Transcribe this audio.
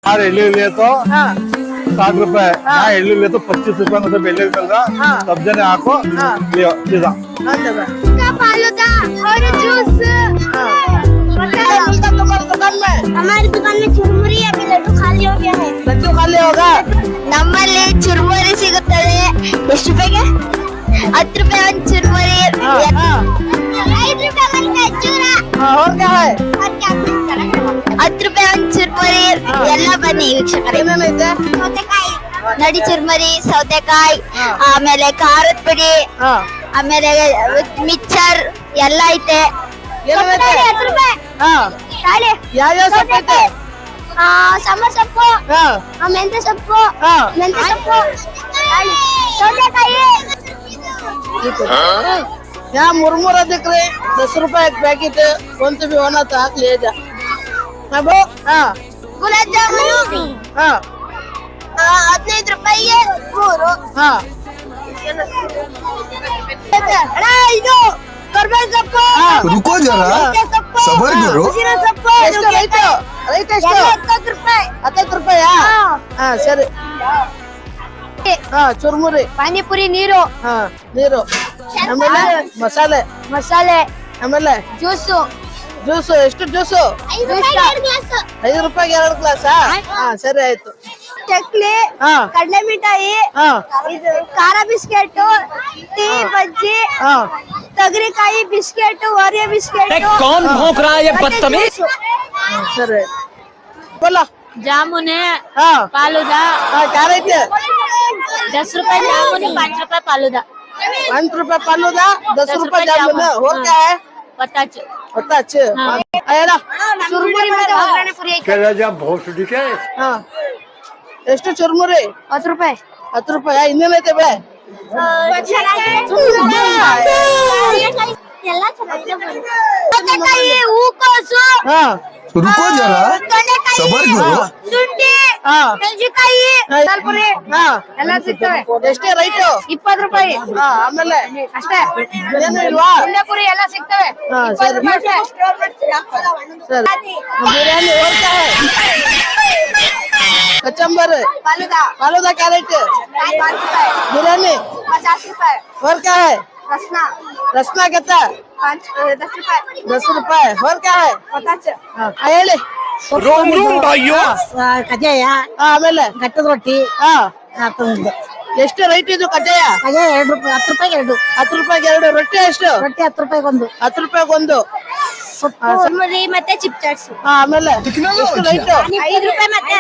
यार इडली लिए तो हाँ 60 रुपए, यहाँ इडली लिए तो 25 रुपए में सब इडली मिल रहा। हाँ। सब जने आपको लियो पिज्जा। का फालूदा और जूस मिलता तुम्हारी दुकान में? हमारी दुकान में चुरमुरी अभी लड्डू खाली हो गया है। लड्डू खाली होगा? ನಮ್ಮಲ್ಲಿ ಚುರುಮುರಿ ಸಿಗುತ್ತದೆ. ಎಷ್ಟು ರೂಪಾಯಿಗೆ? 10 ರೂಪಾಯಿ ಒಂದು ಚುರುಮುರಿ, 5 ರೂಪಾಯಿ ಒಂದು ಖರ್ಜೂರ. और क्या है? 10 ರೂಪಾಯಿ ಒಂದು ಚುರುಮುರಿ. ಎಲ್ಲ ಬನ್ನಿ ವೀಕ್ಷಕರೇ. ಏನೇನೈತೆ? ಸೌತೆಕಾಯಿ, ನಡಿ ಚುರುಮುರಿ, ಸೌತೆಕಾಯಿ, ಆಮೇಲೆ ಖಾರದ ಪುಡಿ, ಆಮೇಲೆ ಮಿಕ್ಸರ್ ಎಲ್ಲ ಐತೆ. ಏನೇನೈತೆ? 10 ರೂಪಾಯಿ. ತಾಳಿ. ಯಾವ ಸೊಪ್ಪೈತೆ? ಸಾಂಬಾರ್ ಸೊಪ್ಪು, ಮೆಂತ್ಯ ಸೊಪ್ಪು, ಮೆಂತ್ಯ ಸೊಪ್ಪು, ಸೌತೆಕಾಯಿ. यहाँ मुरमुरा दिख रहे 10 रुपए एक पैकेट। कौन सी भी होना तो ले जा। अब ಗುಲಾಬ್ ಜಾಮೂನು 15 ರೂಪಾಯಿಗೆ 3. ಅಣ್ಣ ಇದು ಕರ್ಬೇವಿನ ಸೊಪ್ಪು, रुको जरा ಮೆಂತ್ಯ ಸೊಪ್ಪು, सबर करो। ಪುದೀನ ಸೊಪ್ಪು, ಎಷ್ಟು ರೈಟ್? ರೈಟ್ ಎಷ್ಟು? 10 ರೂಪಾಯಿ. 10 ರೂಪಾಯಾ? ಸರಿ. ಚುರ್ಮುರಿ, ಪಾನಿಪುರಿ, ನೀರು, ನೀರು, ಆಮೇಲೆ ಮಸಾಲೆ, ಆಮೇಲೆ ಜ್ಯೂಸು, ಜ್ಯೂಸು. ಎಷ್ಟು ಜ್ಯೂಸು? 5 ರೂಪಾಯಿಗೆ 2 ಗ್ಲಾಸ್. 5 ರೂಪಾಯಿಗೆ 2 ಗ್ಲಾಸಾ? ಸರಿ ಆಯ್ತು. ಚಕ್ಲಿ, ಕಡಲೆ ಮಿಠಾಯಿ, ಇದು ಖಾರ ಬಿಸ್ಕೆಟ್, ಟೀ, ಬಜ್ಜಿ, ತಗರಿಕಾಯಿ ಬಿಸ್ಕೆಟ್, ಓರಿಯೋ ಬಿಸ್ಕೆಟ್. कौन भौंक रहा है ये बदतमीज? ಸರಿ बोला। ಜಾಮೂನ್, हाँ फालूदा, क्या रेट है? 10 ರೂಪಾಯಿ ಜಾಮೂನ್, 5 ರೂಪಾಯಿ फालूदा, 5 रुपए फालूदा, 10 रुपए जामुन। और क्या है? ಪತ್ತಾಚು. होता अच्छे आया ಚುರುಮುರಿ ಮತ್ತೆ ಒಗ್ಗರಣೆ ಪುರಿ ಐತೆ. ಎಷ್ಟು ಚುರುಮುರಿ? 10 ರೂಪಾಯಿ. 10 ರೂಪಾಯಿ. ಇನ್ನೇನೈತೆ ಬೆಳೆ? ಎಲ್ಲ ಚೆನ್ನಾಗಿದೆ. ಸೌತೆಕಾಯಿ, ಹೂಕೋಸು, रुको जरा ತೊಂಡೆಕಾಯಿ, सबर करो। ಶುಂಠಿ, ಮೆಣಸಿನಕಾಯಿ, ಪುರಿ ಎಲ್ಲ ಸಿಗ್ತವೆ. ಎಷ್ಟೇ ರೈಟು? 20 ರೂಪಾಯಿ ಆಮೇಲೆ ಅಷ್ಟೇ. ಏನು ಇಲ್ವಾ? ಪುರಿ ಎಲ್ಲ ಸಿಗ್ತವೆ. ಸರಿ ಸರಿ. ಬಿರಿಯಾನಿ और क्या है? कचम्बर, फालूदा फालूदा क्या रेट है? 5 ರೂಪಾಯಿ. बिरयानी 50 ರೂಪಾಯಿ. और क्या है? रसना रसना कितना? 10 ರೂಪಾಯಿ. 10 रुपए। और क्या है? ಪತ್ತಾಚು. ಹೇಳಿ. रोम रोम भाइयों। ಕಜ್ಜಾಯ, ಆಮೇಲೆ ಗಟ್ಟದ ರೊಟ್ಟಿ, ಎಷ್ಟು ರೈಟ್ ಇದು ಕಜ್ಜಾಯ? 2 ರೂಪಾಯಿ, 10 ರೂಪಾಯಿಗೆ 2. 10 ರೂಪಾಯಿಗೆ 2. ರೊಟ್ಟಿ ಎಷ್ಟು? ರೊಟ್ಟಿ 10 ರೂಪಾಯಿಗೆ 1. 10 ರೂಪಾಯಿಗೆ 1. ಚುರುಮುರಿ ಮತ್ತೆ ಚಿಪ್ ಚಾಟ್ಸ್ ಆಮೇಲೆ ಎಷ್ಟು ರೈಟ್? 5 ರೂಪಾಯಿ ಮತ್ತೆ